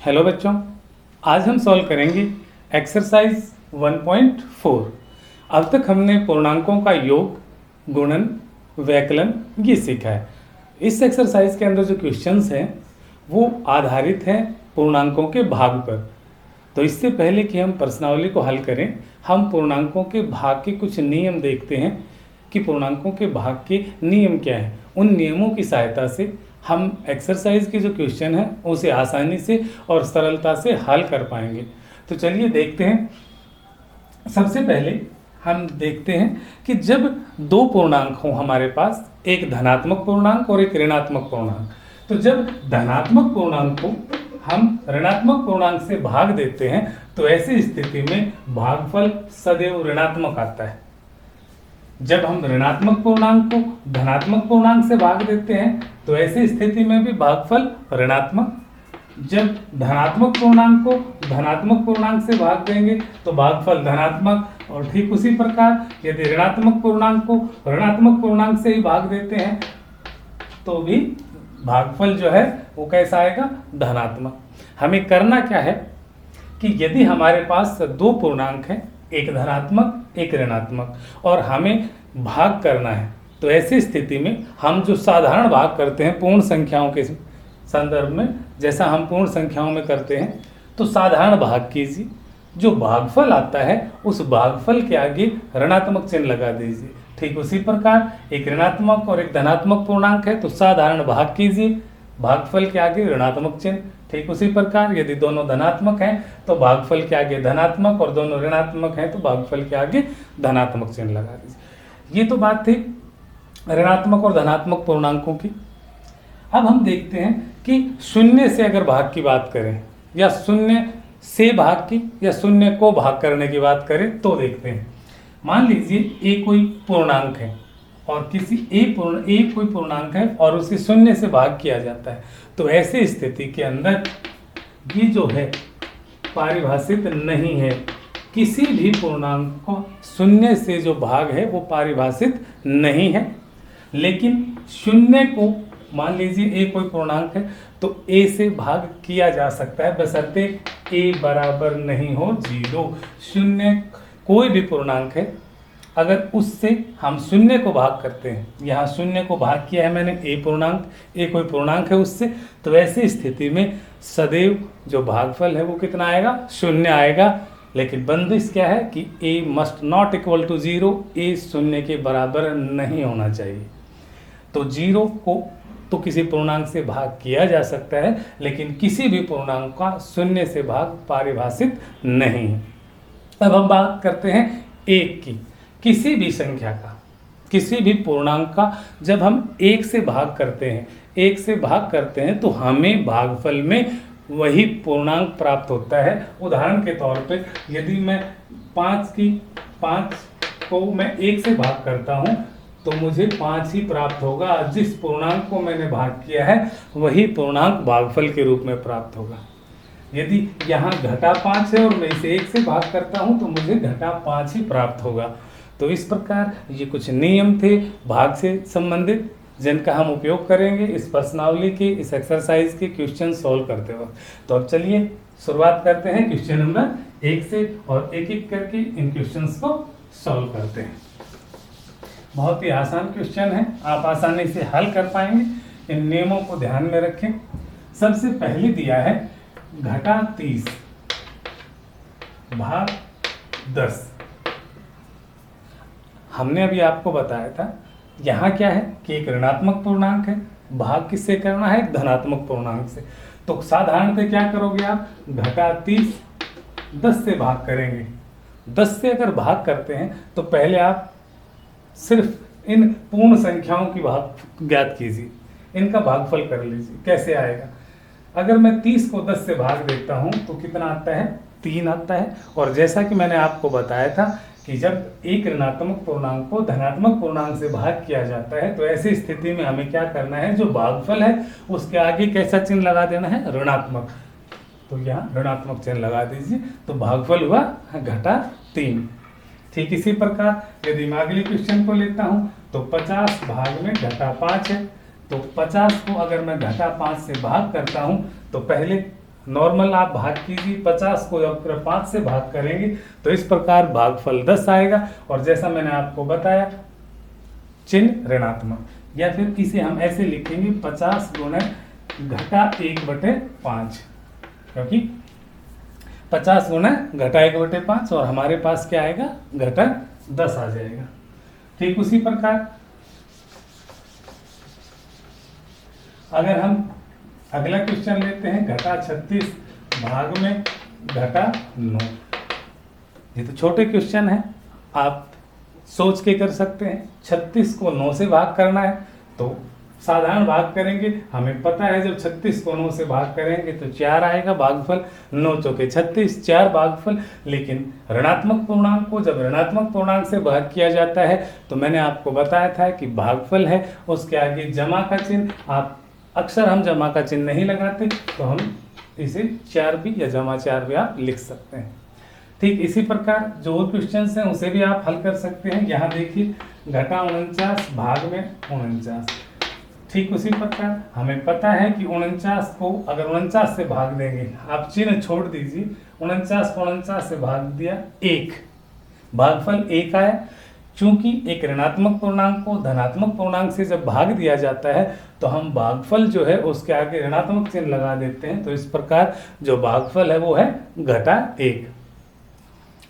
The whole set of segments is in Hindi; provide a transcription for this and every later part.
हेलो बच्चों, आज हम सॉल्व करेंगे एक्सरसाइज 1.4। अब तक हमने पूर्णांकों का योग, गुणन, वैकलन ये सीखा है। इस एक्सरसाइज के अंदर जो क्वेश्चंस हैं वो आधारित हैं पूर्णांकों के भाग पर। तो इससे पहले कि हम प्रश्नावली को हल करें, हम पूर्णांकों के भाग के कुछ नियम देखते हैं कि पूर्णांकों के भाग के नियम क्या हैं। उन नियमों की सहायता से हम एक्सरसाइज के जो क्वेश्चन हैं उसे आसानी से और सरलता से हल कर पाएंगे। तो चलिए देखते हैं। सबसे पहले हम देखते हैं कि जब दो पूर्णांक हों हमारे पास, एक धनात्मक पूर्णांक और एक ऋणात्मक पूर्णांक, तो जब धनात्मक पूर्णांक को हम ऋणात्मक पूर्णांक से भाग देते हैं तो ऐसी स्थिति में भागफल सदैव ऋणात्मक आता है। जब हम ऋणात्मक पूर्णांक को धनात्मक पूर्णांक से भाग देते हैं तो ऐसी स्थिति में भी भागफल ऋणात्मक। जब धनात्मक पूर्णांक को धनात्मक पूर्णांक से भाग देंगे तो भागफल धनात्मक। और ठीक उसी प्रकार यदि ऋणात्मक पूर्णांक को ऋणात्मक पूर्णांक से ही भाग देते हैं तो भी भागफल जो है वो कैसा आएगा, धनात्मक। हमें करना क्या है कि यदि हमारे पास दो पूर्णांक हैं, एक धनात्मक एक ऋणात्मक, और हमें भाग करना है, तो ऐसी स्थिति में हम जो साधारण भाग करते हैं पूर्ण संख्याओं के संदर्भ में, जैसा हम पूर्ण संख्याओं में करते हैं, तो साधारण भाग कीजिए। जो भागफल आता है उस भागफल के आगे ऋणात्मक चिन्ह लगा दीजिए। ठीक उसी प्रकार एक ऋणात्मक और एक धनात्मक पूर्णांक है तो साधारण भाग कीजिए, भागफल के आगे ऋणात्मक चिन्ह। ठीक उसी प्रकार यदि दोनों धनात्मक हैं तो भागफल के आगे धनात्मक, और दोनों ऋणात्मक हैं तो भागफल के आगे धनात्मक चिन्ह लगा दीजिए। ये तो बात थी ऋणात्मक और धनात्मक पूर्णांकों की। अब हम देखते हैं कि शून्य से अगर भाग की बात करें, या शून्य से भाग की, या शून्य को भाग करने की बात करें, तो देखते हैं। मान लीजिए ए कोई पूर्णांक है और किसी ए कोई पूर्णांक है और उसे शून्य से भाग किया जाता है, तो ऐसी स्थिति के अंदर ये जो है पारिभाषित नहीं है। किसी भी पूर्णांक को शून्य से जो भाग है वो पारिभाषित नहीं है। लेकिन शून्य को, मान लीजिए ए कोई पूर्णांक है तो ए से भाग किया जा सकता है, बशर्ते ए बराबर नहीं हो 0। शून्य कोई भी पूर्णांक है, अगर उससे हम शून्य को भाग करते हैं, यहाँ शून्य को भाग किया है मैंने ए पूर्णांक, ए कोई पूर्णांक है उससे, तो ऐसी स्थिति में सदैव जो भागफल है वो कितना आएगा, शून्य आएगा। लेकिन बंदिश क्या है कि ए मस्ट नॉट इक्वल टू 0, ए शून्य के बराबर नहीं होना चाहिए। तो 0 को तो किसी पूर्णांक से भाग किया जा सकता है, लेकिन किसी भी पूर्णांक का शून्य से भाग पारिभाषित नहीं है। अब हम बात करते हैं एक की। किसी भी संख्या का, किसी भी पूर्णांक का जब हम एक से भाग करते हैं तो हमें भागफल में वही पूर्णांक प्राप्त होता है। उदाहरण के तौर पे यदि मैं 5 को मैं 1 से भाग करता हूँ तो मुझे 5 ही प्राप्त होगा। जिस पूर्णांक को मैंने भाग किया है वही पूर्णांक भागफल के रूप में प्राप्त होगा। यदि यहाँ घटा 5 है और मैं इसे 1 से भाग करता हूँ तो मुझे घटा 5 ही प्राप्त होगा। तो इस प्रकार ये कुछ नियम थे भाग से संबंधित, जिनका हम उपयोग करेंगे इस प्रश्नावली के, इस एक्सरसाइज के क्वेश्चन सॉल्व करते वक्त। तो अब चलिए शुरुआत करते हैं क्वेश्चन नंबर 1 से, और एक एक करके इन क्वेश्चंस को सॉल्व करते हैं। बहुत ही आसान क्वेश्चन है, आप आसानी से हल कर पाएंगे। इन नियमों को ध्यान में रखें। सबसे पहले दिया है घटा 30 भाग 10। हमने अभी आपको बताया था यहाँ क्या है कि एक ऋणात्मक पूर्णांक है, भाग किससे करना है, धनात्मक पूर्णांक से। तो साधारणतः क्या करोगे आप, घटा 30 10 से भाग करेंगे। 10 से अगर भाग करते हैं तो पहले आप सिर्फ इन पूर्ण संख्याओं की भाग ज्ञात कीजिए, इनका भागफल कर लीजिए। कैसे आएगा, अगर मैं 30 को 10 से भाग देता हूँ तो कितना आता है, 3 आता है। और जैसा कि मैंने आपको बताया था कि जब एक ऋणात्मक पूर्णांक को धनात्मक पूर्णांक से भाग किया जाता है तो ऐसी स्थिति में हमें क्या करना है, जो भागफल है उसके आगे कैसा चिन्ह लगा देना है, ऋणात्मक। तो यहाँ ऋणात्मक चिन्ह लगा दीजिए, तो भागफल हुआ घटा 3। ठीक इसी प्रकार यदि मैं अगले क्वेश्चन को लेता हूँ तो 50 भाग में घटा 5 है, तो 50 को अगर मैं घटा 5 से भाग करता हूँ तो पहले नॉर्मल आप भाग कीजिए, 50 को अगर 5 से भाग करेंगे तो इस प्रकार भागफल 10 आएगा। और जैसा मैंने आपको बताया चिन्ह ऋणात्मक, या फिर इसे हम ऐसे लिखेंगे 50 गुणे घटा 1/5, क्योंकि 50 गुना घटा 1/5 और हमारे पास क्या आएगा घटा 10 आ जाएगा। ठीक उसी प्रकार अगर हम अगला क्वेश्चन लेते हैं, घटा 36 भाग में घटा 9। ये तो छोटे क्वेश्चन है, आप सोच के कर सकते हैं। 36 को 9 से भाग करना है तो साधारण भाग करेंगे, हमें पता है जब 36 को 9 से भाग करेंगे तो 4 आएगा भागफल, 9 चौके 36, 4 भागफल। लेकिन ऋणात्मक पूर्णांक को जब ऋणात्मक पूर्णांक से भाग किया जाता है तो मैंने आपको बताया था कि भागफल है उसके आगे जमा का चिन्ह, आप अक्सर हम जमा का चिन्ह नहीं लगाते तो हम इसे 4 भी या जमा 4 भी आप लिख सकते हैं। ठीक इसी प्रकार जो और क्वेश्चन हैं उसे भी आप हल कर सकते हैं। यहाँ देखिए घटा 49 भाग में 49, ठीक उसी प्रकार हमें पता है कि 49 को अगर 49 से भाग देंगे, आप चिन्ह छोड़ दीजिए, 49 को 49 से भाग दिया 1, भागफल 1 आया। चूंकि एक ऋणात्मक पूर्णांक को धनात्मक पूर्णांक से जब भाग दिया जाता है तो हम भागफल जो है उसके आगे ऋणात्मक चिन्ह लगा देते हैं, तो इस प्रकार जो भागफल है वो है घटा 1।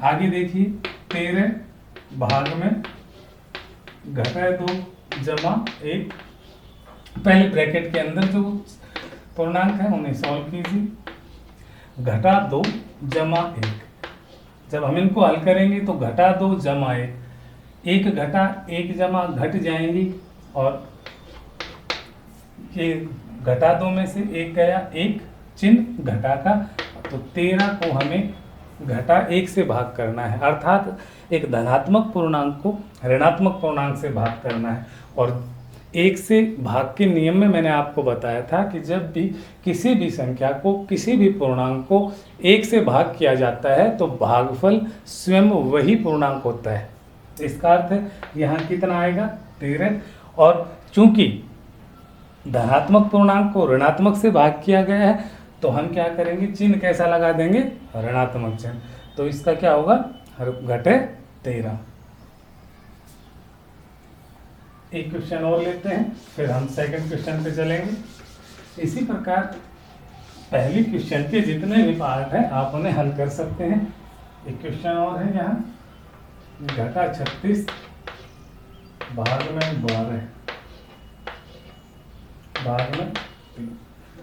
आगे देखिए 13 भाग में घटा 2 जमा 1, पहले ब्रैकेट के अंदर जो पूर्णांक है उन्हें सॉल्व कीजिए। घटा 2 जमा 1, जब हम इनको हल करेंगे तो घटा 2 जमा 1, 1 घटा 1 जमा घट जाएंगी और ये घटा 2 में से 1 गया, 1 चिन्ह घटा का, तो 13 को हमें घटा 1 से भाग करना है, अर्थात एक धनात्मक पूर्णांक को ऋणात्मक पूर्णांक से भाग करना है। और 1 से भाग के नियम में मैंने आपको बताया था कि जब भी किसी भी संख्या को किसी भी पूर्णांक को 1 से भाग किया जाता है तो भागफल स्वयं वही पूर्णांक होता है। इसका अर्थ है यहाँ कितना आएगा 13, और चूंकि धनात्मक पूर्णांक को ऋणात्मक से भाग किया गया है तो हम क्या करेंगे, चिन्ह कैसा लगा देंगे, ऋणात्मक चिन्ह, तो इसका क्या होगा घटे 13। एक क्वेश्चन और लेते हैं फिर हम सेकंड क्वेश्चन पे चलेंगे। इसी प्रकार पहली क्वेश्चन के जितने भी पार्ट हैं आप उन्हें हल कर सकते हैं। एक क्वेश्चन और है यहाँ, घटा 36 भाग में 12 भाग में 3।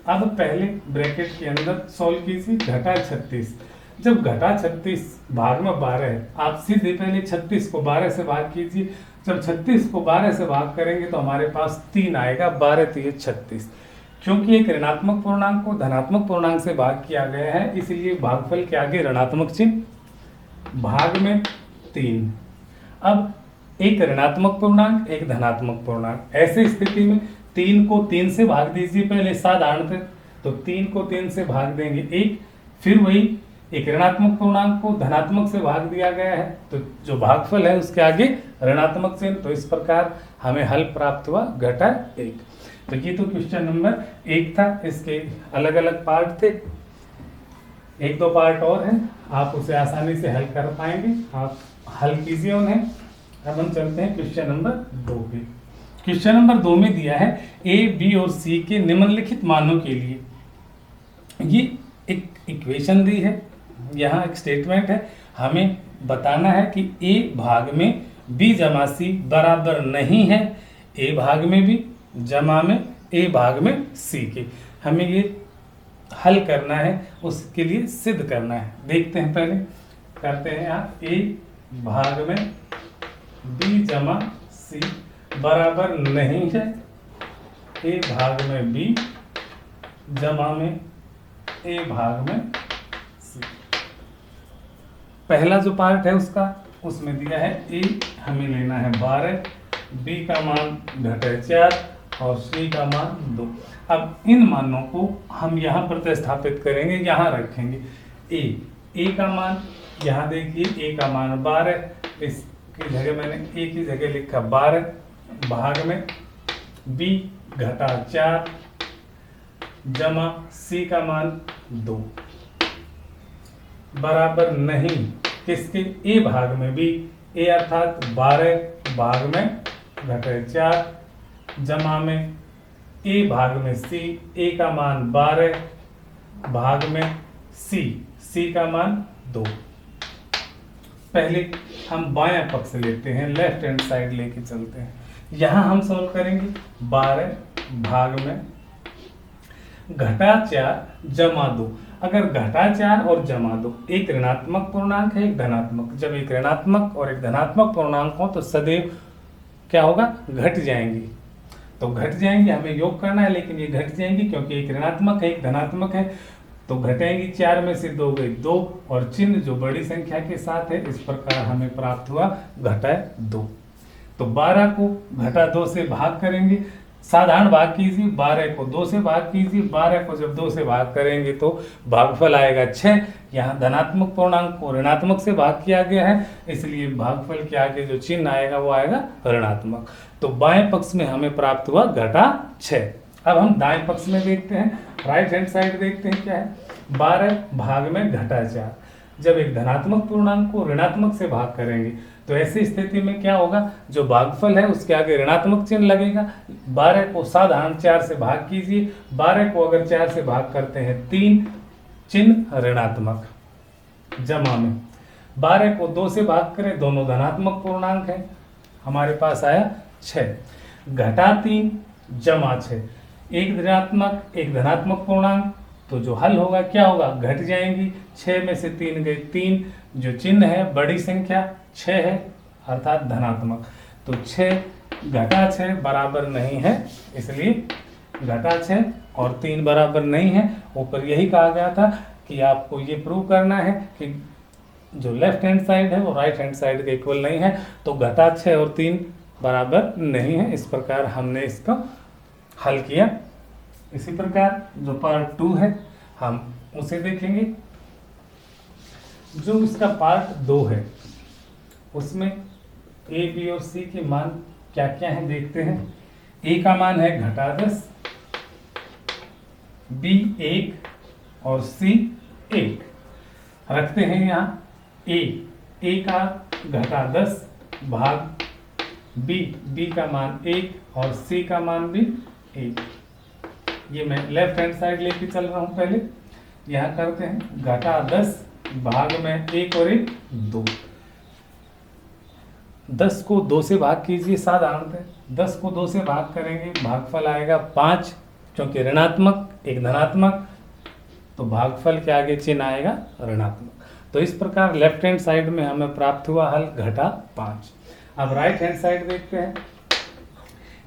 अब पहले ब्रैकेट के अंदर सॉल्व कीजिए घटा 36, जब घटा 36 भाग में 12 है, आप सीधे पहले 36 को 12 से भाग कीजिए। जब 36 को 12 से भाग करेंगे तो हमारे पास 3 आएगा, 12 3 36। क्योंकि एक ऋणात्मक पूर्णांक को धनात्मक पूर्णांक से भाग किया गया है इसलिए भागफल के आगे ऋणात्मक चिन्ह, भाग में 3। अब एक ऋणात्मक पूर्णांक एक धनात्मक पूर्णांक, ऐसी स्थिति में 3 को 3 से भाग दीजिए पहले साधारणतः, तो 3 को 3 से भाग देंगे 1, फिर वही एक ऋणात्मक पूर्णांक को धनात्मक से भाग दिया गया है तो जो भागफल है उसके आगे ऋणात्मक चिन्ह, तो इस प्रकार हमें हल प्राप्त हुआ घटा 1। तो ये तो क्वेश्चन नंबर 1 था, इसके अलग अलग पार्ट थे, 1-2 पार्ट और हैं, आप उसे आसानी से हल कर पाएंगे, आप हल कीजिए उन्हें। अब हम चलते हैं क्वेश्चन नंबर 2 पे। क्वेश्चन नंबर 2 में दिया है ए बी और सी के निम्नलिखित मानों के लिए, ये एक इक्वेशन दी है, यहाँ एक स्टेटमेंट है, हमें बताना है कि ए भाग में बी जमा सी बराबर नहीं है ए भाग में बी जमा में ए भाग में सी के। हमें ये हल करना है, उसके लिए सिद्ध करना है। देखते हैं, पहले करते हैं यहाँ, ए भाग में बी जमा सी बराबर नहीं है ए भाग में बी जमा में ए भाग में सी। पहला जो पार्ट है उसका, उसमें दिया है ए हमें लेना है 12, बी का मान घटे 4 और सी का मान 2। अब इन मानों को हम यहाँ प्रतिस्थापित करेंगे, यहाँ रखेंगे। ए का मान यहाँ देखिए, ए का मान 12, इसकी जगह मैंने ए की जगह लिखा 12, भाग में बी घटा 4 जमा सी का मान 2 बराबर नहीं किसके, ए भाग में बी, ए अर्थात 12 भाग में घटे 4 जमा में ए भाग में सी, ए का मान 12 भाग में सी, सी का मान 2। पहले हम बायां पक्ष लेते हैं, लेफ्ट हैंड साइड लेके चलते हैं। यहां हम सॉल्व करेंगे 12 भाग में घटा 4 जमा 2। अगर घटा 4 और जमा 2 एक ऋणात्मक पूर्णांक है, एक धनात्मक, जब एक ऋणात्मक और एक धनात्मक पूर्णांक हो तो सदैव क्या होगा, घट जाएंगी। तो घट जाएंगे, हमें योग करना है लेकिन ये घट जाएंगी क्योंकि एक ऋणात्मक है एक धनात्मक है, तो घटेंगी। 4 में से 2 गई 2 और चिन्ह जो बड़ी संख्या के साथ है, इस प्रकार हमें प्राप्त हुआ घटा 2। तो 12 को घटा 2 से भाग करेंगे, साधारण भाग कीजिए, 12 को 2 से भाग कीजिए, 12 को जब 2 से भाग करेंगे तो भागफल आएगा 6। यहाँ धनात्मक पूर्णांक को ऋणात्मक से भाग किया गया है, इसलिए भागफल के आगे जो चिन्ह आएगा वो आएगा ऋणात्मक। तो बाएं पक्ष में हमें प्राप्त हुआ घटा 6। अब हम दाएं पक्ष में देखते हैं, राइट हैंड साइड देखते हैं क्या है। 12 भाग में घटा 4, जब एक धनात्मक पूर्णांक को ऋणात्मक से भाग करेंगे तो ऐसी स्थिति में क्या होगा, जो भागफल है उसके आगे ऋणात्मक चिन्ह लगेगा। 12 को साधारण 4 से भाग कीजिए, 12 को अगर 4 से भाग करते हैं 3, चिन्ह ऋणात्मक जमा में 12 को 2 से भाग करें, दोनों धनात्मक पूर्णांक है, हमारे पास आया 6। घटा 3 जमा 6, एक ऋणात्मक एक धनात्मक पूर्णांक, तो जो हल होगा क्या होगा, घट जाएंगी। 6 में से 3 गए 3, जो चिन्ह है बड़ी संख्या 6 है अर्थात धनात्मक, तो 6 घटा 6 बराबर नहीं है, इसलिए घटा 6 और 3 बराबर नहीं है। ऊपर यही कहा गया था कि आपको ये प्रूव करना है कि जो लेफ्ट हैंड साइड है वो राइट हैंड साइड के इक्वल नहीं है, तो घटा 6 और 3 बराबर नहीं है। इस प्रकार हमने इसको हल किया। इसी प्रकार जो पार्ट 2 है हम उसे देखेंगे। जो इसका पार्ट 2 है उसमें ए बी और सी के मान क्या क्या है देखते हैं। ए का मान है घटा 10, बी 1 और सी 1 रखते हैं। यहाँ ए का घटा 10 भाग बी का मान 1 और सी का मान भी 1। ये मैं लेफ्ट हैंड साइड लेके चल रहा हूं। पहले यहाँ करते हैं घटा 10 भाग में 1 और 1 2। 10 को 2 से भाग कीजिए, साधारणतः 10 को 2 से भाग करेंगे, भागफल आएगा 5, क्योंकि ऋणात्मक एक धनात्मक, तो भागफल के आगे चिन्ह आएगा ऋणात्मक। तो इस प्रकार लेफ्ट हैंड साइड में हमें प्राप्त हुआ हल घटा 5। अब राइट हैंड साइड देखते हैं।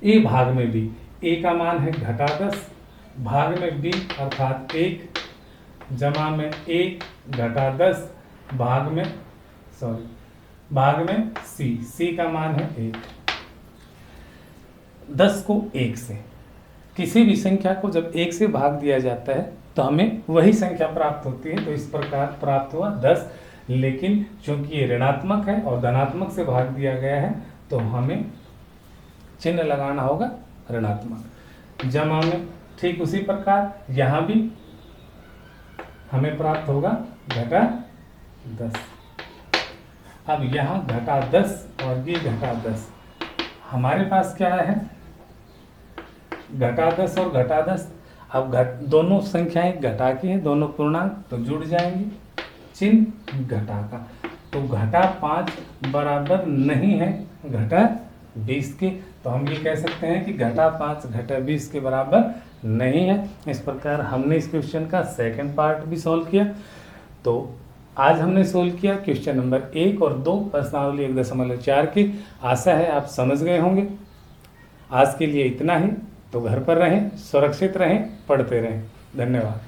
ए भाग में बी, ए का मान है घटा 10 भाग में बी अर्थात 1 जमा में 1 घटा 10 भाग में सी का मान है 1। 10 को 1 से, किसी भी संख्या को जब 1 से भाग दिया जाता है तो हमें वही संख्या प्राप्त होती है। तो इस प्रकार प्राप्त हुआ 10, लेकिन चूंकि ये ऋणात्मक है और धनात्मक से भाग दिया गया है तो हमें चिन्ह लगाना होगा ऋणात्मक। जमा में ठीक उसी प्रकार यहाँ भी हमें प्राप्त होगा घटा 10। अब यहाँ घटा 10 और ये घटा 10, हमारे पास क्या है, घटा 10 और घटा 10। अब दोनों संख्याएं घटा की हैं, दोनों पूर्णांक, तो जुड़ जाएंगी, चिन्ह घटा का। तो घटा 5 बराबर नहीं है घटा 20 के, तो हम ये कह सकते हैं कि घटा 5 घटा 20 के बराबर नहीं है। इस प्रकार हमने इस क्वेश्चन का सेकंड पार्ट भी सॉल्व किया। तो आज हमने सोल्व किया क्वेश्चन नंबर 1 और 2 प्रश्नावली 1.4 की। आशा है आप समझ गए होंगे। आज के लिए इतना ही। तो घर पर रहें, सुरक्षित रहें, पढ़ते रहें। धन्यवाद।